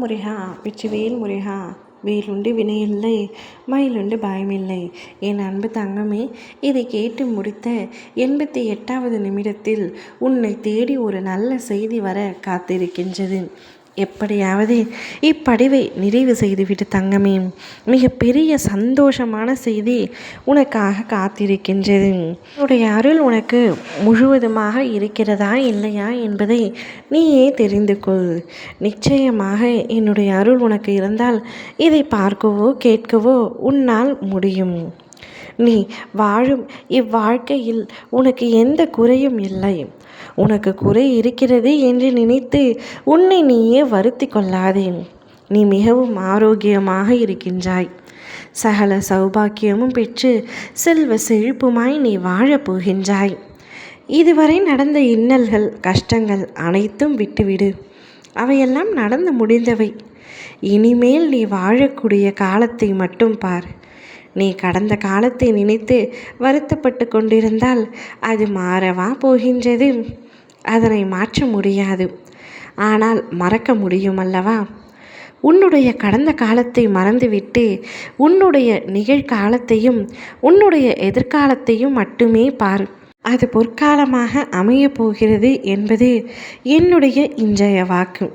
முருகா வெற்றிவேல் முருகா, வேலுண்டு வினையில்லை மயிலுண்டு பயமில்லை. என் அன்பு தங்கமே, இதை கேட்டு முடித்த 88வது நிமிடத்தில் உன்னை தேடி ஒரு நல்ல செய்தி வர காத்திருக்கின்றது. எப்படியாவது இப்படிவை நிறைவு செய்துவிட்டு தங்கமே, மிகப்பெரிய சந்தோஷமான செய்தி உனக்காக காத்திருக்கின்றது. உன்னுடைய அருள் உனக்கு முழுவதுமாக இருக்கிறதா இல்லையா என்பதை நீயே தெரிந்து கொள். நிச்சயமாக என்னுடைய அருள் உனக்கு இருந்தால் இதை பார்க்கவோ கேட்கவோ உன்னால் முடியும். நீ வாழும் இவ்வாழ்க்கையில் உனக்கு எந்த குறையும் இல்லை. உனக்கு குறை இருக்கிறது என்று நினைத்து உன்னை நீயே வருத்தி கொள்ளாதே. நீ மிகவும் ஆரோக்கியமாக இருக்கின்றாய். சகல சௌபாக்கியமும் பெற்று செல்வ செழிப்புமாய் நீ வாழப் போகின்றாய். இதுவரை நடந்த இன்னல்கள் கஷ்டங்கள் அனைத்தும் விட்டுவிடு. அவையெல்லாம் நடந்து முடிந்தவை. இனிமேல் நீ வாழக்கூடிய காலத்தை மட்டும் பார். நீ கடந்த காலத்தை நினைத்து வருத்தப்பட்டு கொண்டிருந்தால் அது மாறவா போகின்றது? அதனை மாற்ற முடியாது. ஆனால் மறக்க முடியும் அல்லவா? உன்னுடைய கடந்த காலத்தை மறந்துவிட்டு உன்னுடைய நிகழ்காலத்தையும் உன்னுடைய எதிர்காலத்தையும் மட்டுமே பார். அது பொற்காலமாக அமையப் போகிறது என்பது என்னுடைய இன்றைய வாக்கு.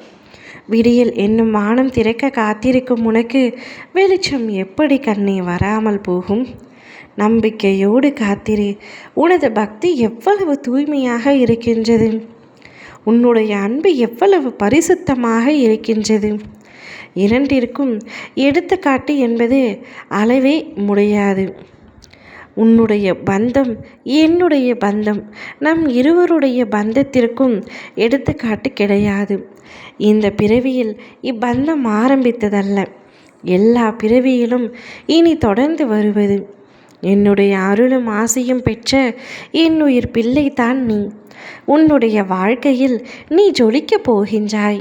விடியல் என்னும் வானம் திறக்க காத்திருக்கும் உனக்கு வெளிச்சம் எப்படி கண்ணே வராமல் போகும்? நம்பிக்கையோடு காத்திரு. உனது பக்தி எவ்வளவு தூய்மையாக இருக்கின்றது. உன்னுடைய அன்பு எவ்வளவு பரிசுத்தமாக இருக்கின்றது. இரண்டிற்கும் எடுத்துக்காட்டு என்பது அளவே முடியாது. உன்னுடைய பந்தம் என்னுடைய பந்தம், நம் இருவருடைய பந்தத்திற்கும் எடுத்துக்காட்டு கிடையாது. இந்த பிறவியில் இப்பந்தம் ஆரம்பித்ததல்ல, எல்லா பிறவியிலும் இனி தொடர்ந்து வருவது. என்னுடைய அருளும் ஆசையும் பெற்ற என்னுயிர் பிள்ளைதான் நீ. உன்னுடைய வாழ்க்கையில் நீ ஜொலிக்கப் போகின்றாய்.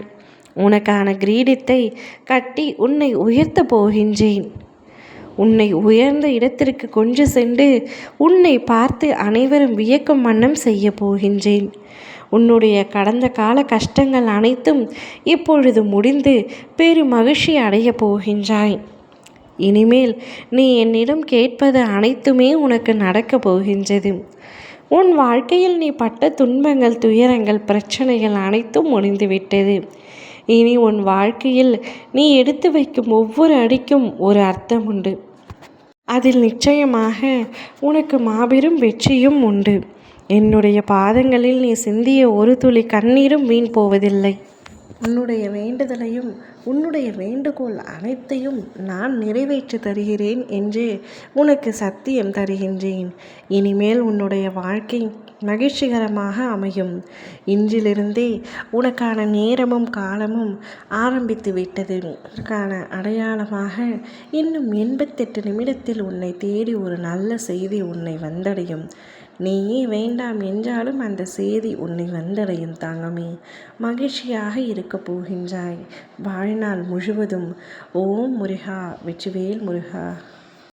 உனக்கான கிரீடத்தை கட்டி உன்னை உயர்த்த போகின்றேன். உன்னை உயர்ந்த இடத்திற்கு கொண்டு சென்று உன்னை பார்த்து அனைவரும் வியக்கும் வண்ணம் செய்ய போகின்றேன். உன்னுடைய கடந்த கால கஷ்டங்கள் அனைத்தும் இப்பொழுது முடிந்து பெரும் மகிழ்ச்சி அடைய போகின்றாய். இனிமேல் நீ என்னிடம் கேட்பது அனைத்துமே உனக்கு நடக்கப் போகின்றது. உன் வாழ்க்கையில் நீ பட்ட துன்பங்கள், துயரங்கள், பிரச்சனைகள் அனைத்தும் முடிந்துவிட்டது. இனி உன் வாழ்க்கையில் நீ எடுத்து வைக்கும் ஒவ்வொரு அடிக்கும் ஒரு அர்த்தம் உண்டு. அதில் நிச்சயமாக உனக்கு மாபெரும் வெற்றியும் உண்டு. என்னுடைய பாதங்களில் நீ சிந்திய ஒரு துளி கண்ணீரும் வீண் போவதில்லை. உன்னுடைய வேண்டுதலையும் உன்னுடைய வேண்டுகோள் அனைத்தையும் நான் நிறைவேற்றி தருகிறேன் என்று உனக்கு சத்தியம் தருகின்றேன். இனிமேல் உன்னுடைய வாழ்க்கை மகிழ்ச்சிகரமாக அமையும். இன்றிலிருந்தே உனக்கான நேரமும் காலமும் ஆரம்பித்து விட்டது. அதற்கான அடையாளமாக இன்னும் 88 நிமிடத்தில் உன்னை தேடி ஒரு நல்ல செய்தி உன்னை வந்தடையும். நீயே வேண்டாம் என்றாலும் அந்த செய்தி உன்னை வந்தடையும் தங்கமே. மகிழ்ச்சியாக இருக்கப் போகின்றாய் வாழ்நாள் முழுவதும். ஓம் முருகா வெற்றிவேல் முருகா.